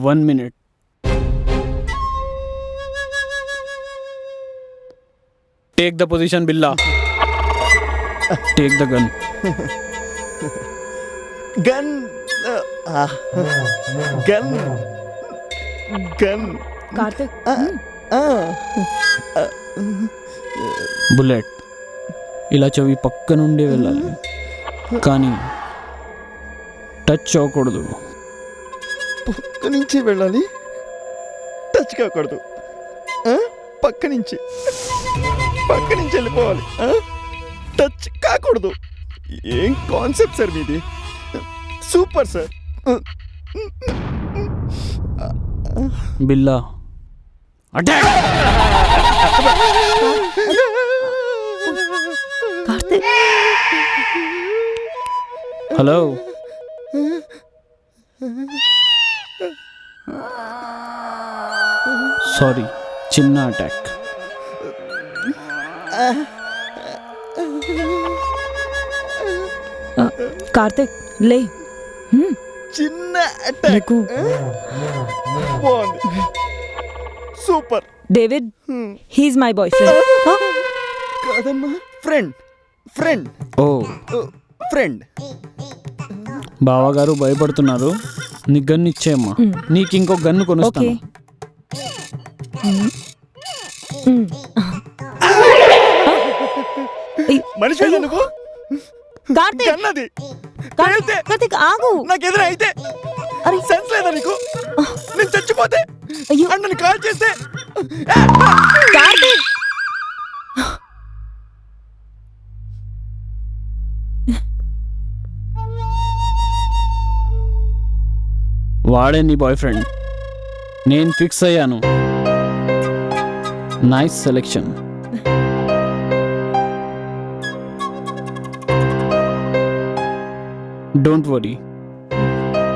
1 minute. Take the position, Billa. Take the gun. Gun. Gun. Gun. Karthik bullet ఇలా చెవి పక్క నుండి వెళ్ళాలి, కానీ టచ్ అవ్వకూడదు. పక్క నుంచి వెళ్ళాలి, టచ్ కాకూడదు. పక్క నుంచి వెళ్ళిపోవాలి, టచ్ కాకూడదు. ఏం కాన్సెప్ట్ సార్ మీది, సూపర్ సార్. బిల్లా అటాక్. కార్తిక్ హలో, సారీ, చిన్న అటాక్. కార్తిక్ లే. చిన్న అటాక్, బాగుంది, super. David, he's my boy friend. కాదమ్మా, ఫ్రెండ్ ఫ్రెండ్ ఓ ఫ్రెండ్. బావగారు భయపడుతున్నారు, నీ గన్ను ఇచ్చేయమ్మా, నీకు ఇంకో గన్ను ఓకే. కొనుస్తాను. మనిషి నువ్వు, కార్తిక్ కన్నది కార్తిక్ ఆగు. నాకు ఎదురు అయితే అరే సెన్స్ లేదా నీకు? నేను చచ్చిపోతే అయ్యో అన్నని కాల్ చేస్తే కార్తిక్. వాడే నీ బాయ్ ఫ్రెండ్, నేను ఫిక్స్ అయ్యాను. Nice selection. Don't worry,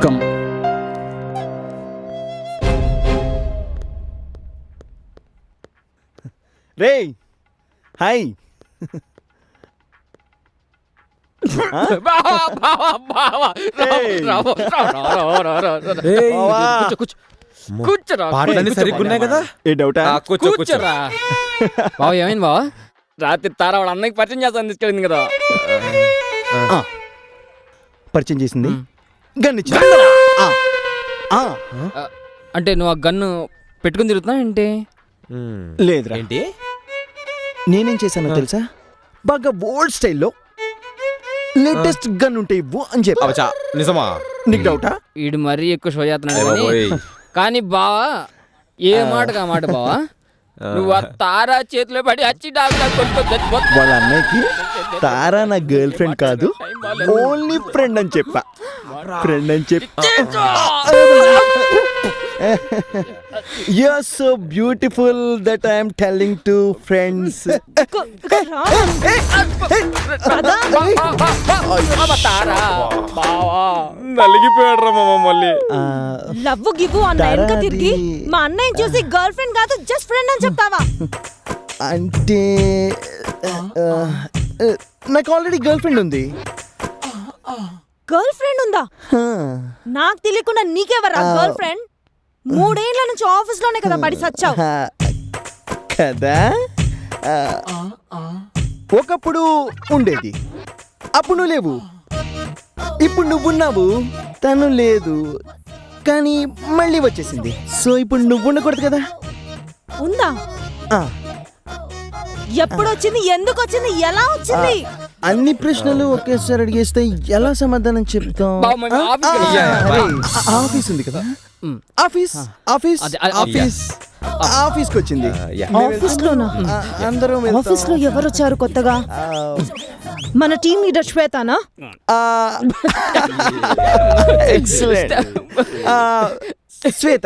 come. రేయ్ హాయ్. పాటలన్నీ సరిగ్గా ఉన్నాయి కదా? ఏ డౌటా? కూర్చోరా బావ. ఏమైంది బావ? రాత్రి తారా వాళ్ళ అన్నకి పరిచయం చేస్తాను తీసుకెళ్ళింది కదా. పరిచయం చేసింది, గన్ ఇచ్చి. అంటే నువ్వు ఆ గన్ను పెట్టుకుని తిరుగుతున్నావు ఏంటి? లేదురా, ఏంటి నేనేం చేశానో తెలుసా? బాగా ఓల్డ్ స్టైల్లో లేటెస్ట్ గన్ ఉంటే ఇవ్వు అని చెప్పా. నిజమా? నీకు డౌటా? వీడు మరీ ఎక్కువ షో చేస్తున్నాడు. కానీ బావా, ఏ మాటగా మాట బావా, నువ్వు ఆ తారా చేతిలో పడి వచ్చి వాళ్ళ అన్నయ్యకి తారా నా గర్ల్ ఫ్రెండ్ కాదు, ఓన్లీ ఫ్రెండ్ అని చెప్పా. ఫ్రెండ్ అని చెప్పా. You are so beautiful that I am telling to friends. నలిగిపోయాడు రా మామ మళ్ళీ. లవ్ గివ్వు అన్న వెనక తిరిగి మా అన్నయ్య చూసి గర్ల్ ఫ్రెండ్ కాదు జస్ట్ ఫ్రెండ్ అని చెప్తావా? అంటే నాకు ఆల్రెడీ గర్ల్ ఫ్రెండ్ ఉంది. గర్ల్ ఫ్రెండ్ ఉందా? నాకు తెలియకుండా నీకెవరా గర్ల్ ఫ్రెండ్? 3 ఏళ్ల నుంచి ఆఫీస్ లోనే కదా పడి సచ్చావు కదా. ఒకప్పుడు ఉండేది, అప్పుడు నువ్వు లేవు. ఇప్పుడు నువ్వున్నావు, తను లేదు, కానీ మళ్ళీ వచ్చేసింది. సో ఇప్పుడు నువ్వు ఉండకూడదు కదా. ఉందా? ఎప్పుడు వచ్చింది, ఎందుకు వచ్చింది, ఎలా వచ్చింది? అన్ని ప్రశ్నలు ఒకేసారి అడిగేస్తే ఎలా సమాధానం చెప్తాం? ఆఫీస్ ఉంది కదా, ఆఫీస్ ఆఫీస్ ఆఫీస్ ఆఫీస్కి వచ్చింది. ఆఫీస్ లోనా? ఆఫీస్ లో ఎవరు వచ్చారు కొత్తగా? మన టీమ్ లీడర్ శ్వేతనా? ఎక్సలెంట్, శ్వేత.